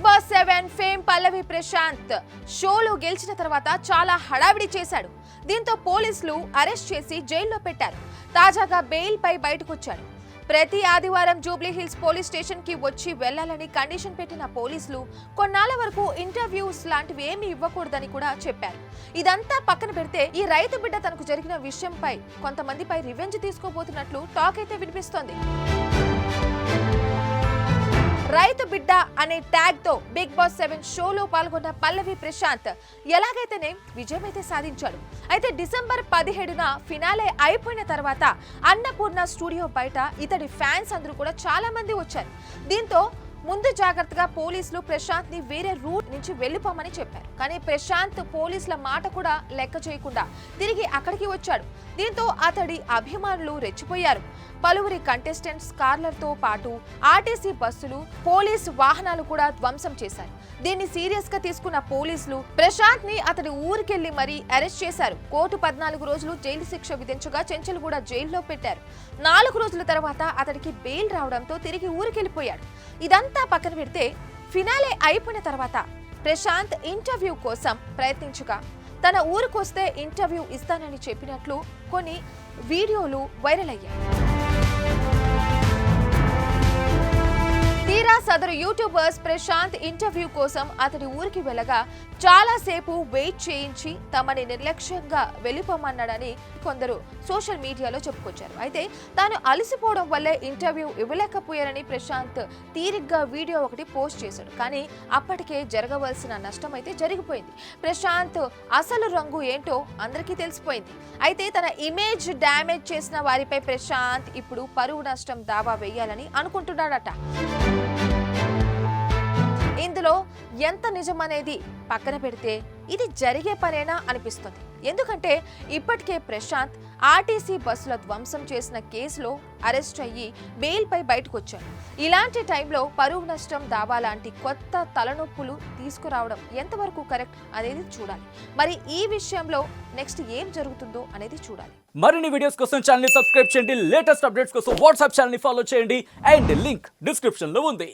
Boss 7 fame పల్లవి ప్రశాంత్ షోలో గెలిచిన తర్వాత చాలా హడావిడి చేశాడు. దీంతో పోలీసులు అరెస్ట్ చేసి జైల్లో పెట్టారు. తాజాగా బెయిల్ పై బయటకు వచ్చాడు. ప్రతి ఆదివారం జూబ్లీ హిల్స్ పోలీస్ స్టేషన్ కి వచ్చి వెళ్లాలని కండిషన్ పెట్టిన పోలీసులు కొన్నాళ్ల వరకు ఇంటర్వ్యూస్ లాంటివి ఏమీ ఇవ్వకూడదని కూడా చెప్పారు. ఇదంతా పక్కన పెడితే ఈ రైతు బిడ్డ తనకు జరిగిన విషయంపై కొంతమందిపై రివెంజ్ తీసుకోబోతున్నట్లు టాక్ అయితే వినిపిస్తోంది. రైతు బిడ్డ అనే ట్యాగ్ తో బిగ్ బాస్ 7 షోలో పాల్గొన్న పల్లవి ప్రశాంత్ ఎలాగైతేనే విజయమైతే సాధించాడు. అయితే డిసెంబర్ 17న ఫినాలే అయిపోయిన తర్వాత అన్నపూర్ణ స్టూడియో బయట ఇతడి ఫ్యాన్స్ అందరూ కూడా చాలా మంది వచ్చారు. దీంతో ముందు జాగ్రత్తగా పోలీసులు ప్రశాంత్ ని వేరే రూట్ నుంచి వెళ్లిపోమని చెప్పారు. కానీ ప్రశాంత్ పోలీసుల మాట కూడా లెక్క చేయకుండా తిరిగి అక్కడికి వచ్చాడు. దీంతో అతడి అభిమానులు రెచ్చిపోయారు. పలువురి కంటెస్టెంట్స్ కార్లతో పాటు ఆర్టీసీ బస్సులు, పోలీసు వాహనాలు కూడా ధ్వంసం చేశారు. దీన్ని సీరియస్ గా తీసుకున్న పోలీసులు ప్రశాంత్ ని అతడి ఊరికెళ్లి మరీ అరెస్ట్ చేశారు. కోర్టు 14 రోజులు జైలు శిక్ష విధించగా చెంచల్గూడ జైల్లో పెట్టారు. 4 రోజుల తర్వాత అతడికి బెయిల్ రావడంతో తిరిగి ఊరికెళ్లిపోయాడు. ఇదంతా పక్కన పెడితే ఫినాలే అయిపోయిన తర్వాత ప్రశాంత్ ఇంటర్వ్యూ కోసం ప్రయత్నించగా తన ఊరికొస్తే ఇంటర్వ్యూ ఇస్తానని చెప్పినట్లు కొన్ని వీడియోలు వైరల్ అయ్యాయి. తీరా సదరు యూట్యూబర్స్ ప్రశాంత్ ఇంటర్వ్యూ కోసం అతడి ఊరికి వెళ్ళగా చాలాసేపు వెయిట్ చేయించి తమని నిర్లక్ష్యంగా వెళ్ళిపోమన్నాడని కొందరు సోషల్ మీడియాలో చెప్పుకొచ్చారు. అయితే తాను అలసిపోవడం వల్లే ఇంటర్వ్యూ ఇవ్వలేకపోయారని ప్రశాంత్ తీరిగ్గా వీడియో ఒకటి పోస్ట్ చేశాడు. కానీ అప్పటికే జరగవలసిన నష్టం అయితే జరిగిపోయింది. ప్రశాంత్ అసలు రంగు ఏంటో అందరికీ తెలిసిపోయింది. అయితే తన ఇమేజ్ డ్యామేజ్ చేసిన వారిపై ప్రశాంత్ ఇప్పుడు పరువు నష్టం దావా వేయాలని అనుకుంటున్నాడట. ఇందులో ఎంత నిజమనేది పక్కన పెడితే ఇది జరిగే పనేనా అనిపిస్తుంది. ఎందుకంటే ఇప్పటికే ప్రశాంత్ ఆర్టీసీ బస్సుల ధ్వంసం చేసిన కేసులో అరెస్ట్ అయ్యి బెయిల్ పై బయటకు వచ్చాడు. ఇలాంటి టైంలో పరువు నష్టం దావా లాంటి కొత్త తలనొప్పులు తీసుకురావడం ఎంతవరకు కరెక్ట్ అనేది చూడాలి. మరి ఈ విషయంలో నెక్స్ట్ ఏం జరుగుతుందో అనేది చూడాలి. మరిన్ని వీడియోస్ కోసం ఛానల్ ని సబ్స్క్రైబ్ చేయండి. లేటెస్ట్ అప్డేట్స్ కోసం వాట్సాప్ ఛానల్ ని ఫాలో చేయండి. అండ్ లింక్ డిస్క్రిప్షన్ లో ఉంది.